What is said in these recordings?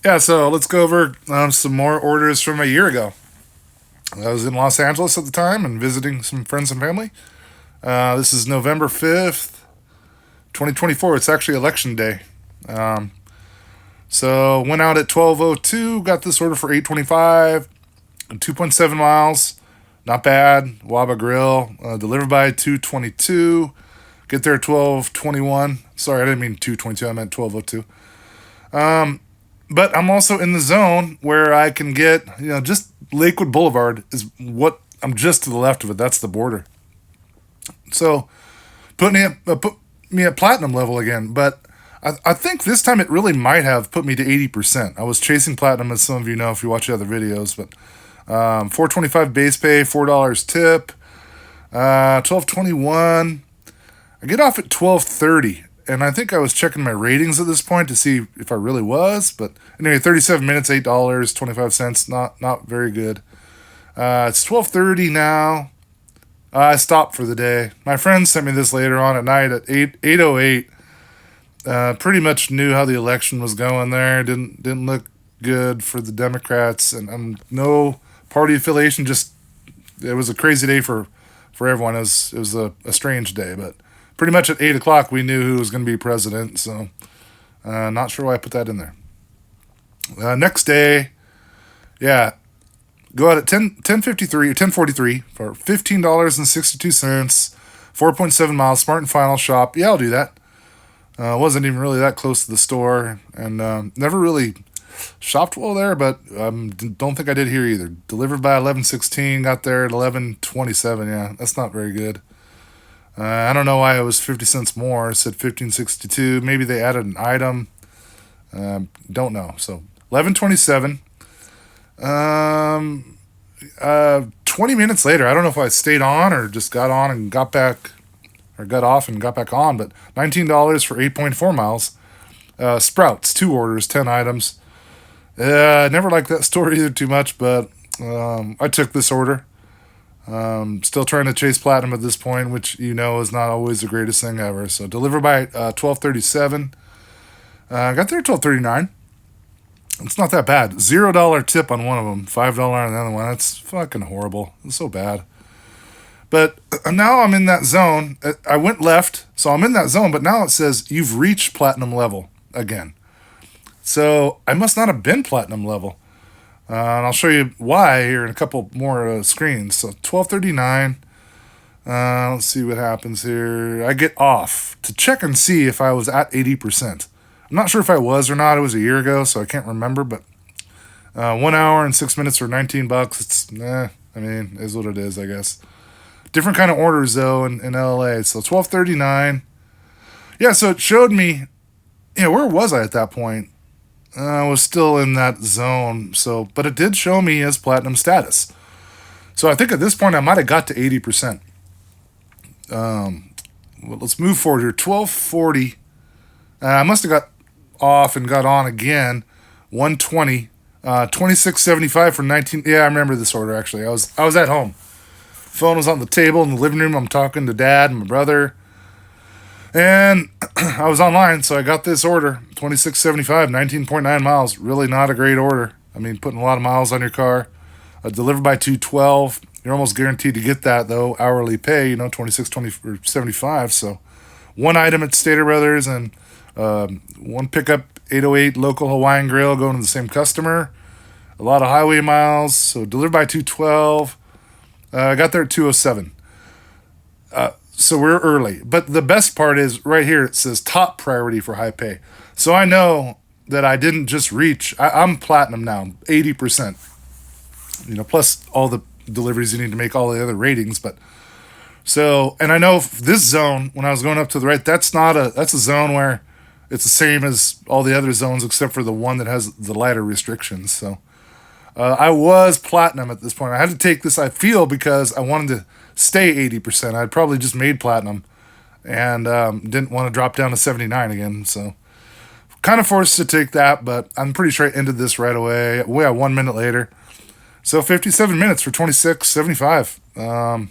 Yeah, so let's go over some more orders from a year ago. I was in Los Angeles at the time and visiting some friends and family. This is November 5th, 2024. It's actually election day. Um, so went out at 12:02. Got this order for 825, 2.7 miles. Not bad. Waba Grill. Delivered by 2:22. Get there at 12:21. Sorry, I didn't mean 2:22. I meant 12:02. But I'm also in the zone where I can get, just Lakewood Boulevard is what I'm just to the left of it. That's the border. So put me at platinum level again. But I think this time it really might have put me to 80%. I was chasing platinum, as some of you know if you watch the other videos. But 425 base pay, $4 tip, 1221. I get off at 1230. And I think I was checking my ratings at this point to see if I really was. But anyway, 37 minutes, $8.25. Not very good. It's 12:30 now. I stopped for the day. My friend sent me this later on at night at 8:08. Pretty much knew how the election was going there. Didn't look good for the Democrats, and no party affiliation. Just it was a crazy day for everyone. It was a strange day, but pretty much at 8 o'clock we knew who was going to be president. So not sure why I put that in there. Next day, yeah, go out at 10:53 or 10:43 for $15.62, 4.7 miles. Smart and Final shop. Yeah, I'll do that. Wasn't even really that close to the store, and never really shopped well there, but don't think I did here either. Delivered by 11:16. Got there at 11:27. Yeah, that's not very good. I don't know why it was 50 cents more. It said 15.62. Maybe they added an item. Don't know. So 11:27. 20 minutes later, I don't know if I stayed on or just got on and got back, or got off and got back on, but $19 for 8.4 miles. Sprouts, 2 orders, 10 items. I never liked that store either too much, but I took this order. Still trying to chase platinum at this point, which is not always the greatest thing ever. So delivered by 12:37. Got there at 12:39. It's not that bad. $0 tip on one of them, $5 on the other one. That's fucking horrible. It's so bad. But now I'm in that zone. I went left, so I'm in that zone. But now it says you've reached platinum level again. So I must not have been platinum level. And I'll show you why here in a couple more screens. So 12:39. Let's see what happens here. I get off to check and see if I was at 80%. I'm not sure if I was or not. It was a year ago, so I can't remember. But 1 hour and 6 minutes for $19. It's is what it is, I guess. Different kind of orders though in LA. So 12:39. Yeah, so it showed me. Where was I at that point? I was still in that zone. So, but it did show me as platinum status. So I think at this point I might have got to 80%. Well, let's move forward here. 12:40. I must have got off and got on again. 120. 26.75 for 19. Yeah, I remember this order actually. I was at home. Phone was on the table in the living room. I'm talking to Dad and my brother. And I was online, so I got this order. 26.75, 19.9 miles. Really not a great order. I mean, putting a lot of miles on your car. Delivered by 212. You're almost guaranteed to get that though. Hourly pay, 26.75. So one item at Stater Brothers and one pickup 808 local Hawaiian grill going to the same customer. A lot of highway miles. So delivered by 212. I got there at 207. So we're early. But the best part is right here it says top priority for high pay. So I know that I didn't just reach. I'm platinum now, 80%. Plus all the deliveries you need to make, all the other ratings. But so, and I know this zone when I was going up to the right, that's a zone where it's the same as all the other zones except for the one that has the lighter restrictions. So I was platinum at this point. I had to take this, I feel, because I wanted to stay 80%. I'd probably just made platinum and didn't want to drop down to 79 again. So kind of forced to take that, but I'm pretty sure I ended this right away. Yeah, 1 minute later. So 57 minutes for 26.75. A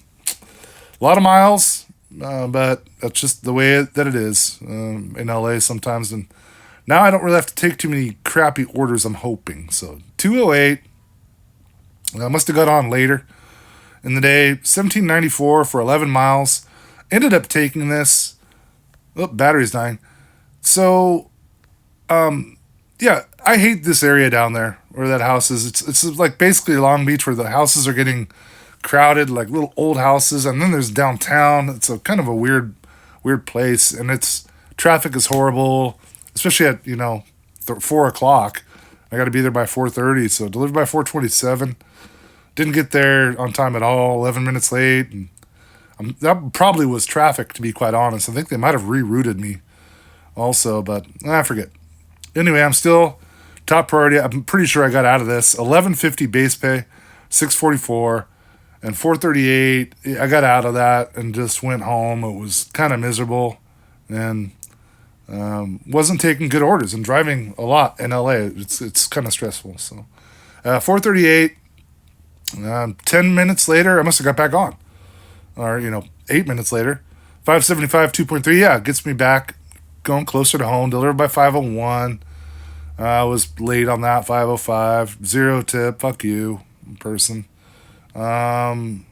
lot of miles, but that's just the way that it is in LA sometimes. And Now I don't really have to take too many crappy orders, I'm hoping. So 208. I must have got on later in the day. 1794 for 11 miles. Ended up taking this. Oh, battery's dying. So, yeah, I hate this area down there where that house is. It's like basically Long Beach where the houses are getting crowded, like little old houses, and then there's downtown. It's a kind of a weird place, and it's traffic is horrible, especially at 4 o'clock. I got to be there by 4:30, so delivered by 4:27. Didn't get there on time at all. 11 minutes late, and that probably was traffic, to be quite honest. I think they might have rerouted me also, but I forget. Anyway, I'm still top priority. I'm pretty sure I got out of this. 1150 base pay, 644, and 438. I got out of that and just went home. It was kind of miserable, and wasn't taking good orders and driving a lot in LA. It's kind of stressful. So 438. 10 minutes later, I must have got back on, or 8 minutes later. 575 2.3. Yeah, it gets me back going closer to home. Delivered by 501. I was late on that. 505. Zero tip. Fuck you, person. And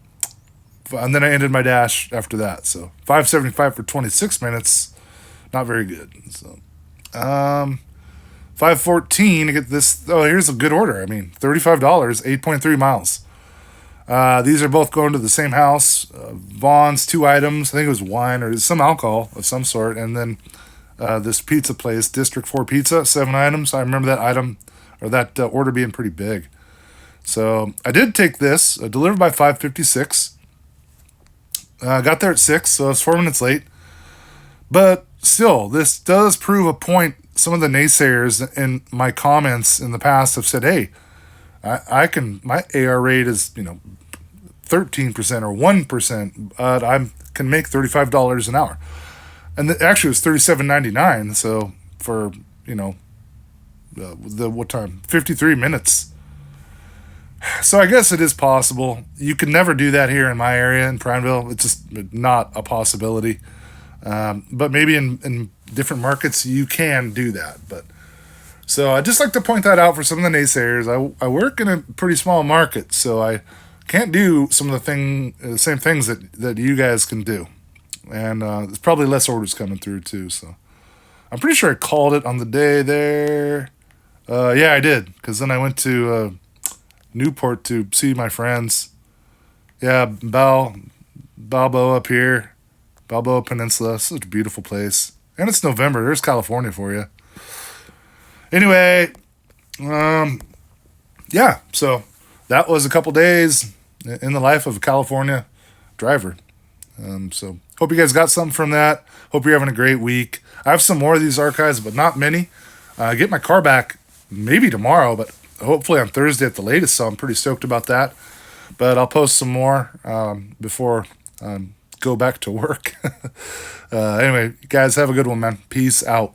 then I ended my dash after that. So 575 for 26 minutes. Not very good. So 514 to get this. Oh, here's a good order. I mean, $35, 8.3 miles. These are both going to the same house. Vaughn's, 2 items. I think it was wine or some alcohol of some sort. And then this pizza place, District 4 Pizza, 7 items. I remember that item or that order being pretty big. So I did take this, delivered by 5:56. Got there at 6, so I was 4 minutes late. But still, this does prove a point. Some of the naysayers in my comments in the past have said, hey, my AR rate is, 13% or 1%, but I can make $35 an hour. And actually it was $37.99, so for, what time? 53 minutes. So I guess it is possible. You could never do that here in my area in Prineville. It's just not a possibility. But maybe in different markets you can do that. But so I just like to point that out for some of the naysayers. I work in a pretty small market, so I can't do some of the same things that you guys can do. And there's probably less orders coming through too. So I'm pretty sure I called it on the day there. Yeah, I did, because then I went to Newport to see my friends. Yeah, Balboa up here. Balboa Peninsula. Such a beautiful place. And it's November. There's California for you. Anyway, yeah, so that was a couple days in the life of a California driver. So hope you guys got something from that. Hope you're having a great week. I have some more of these archives, but not many. Get my car back maybe tomorrow, but hopefully on Thursday at the latest, so I'm pretty stoked about that. But I'll post some more before go back to work. Anyway, guys, have a good one, man. Peace out.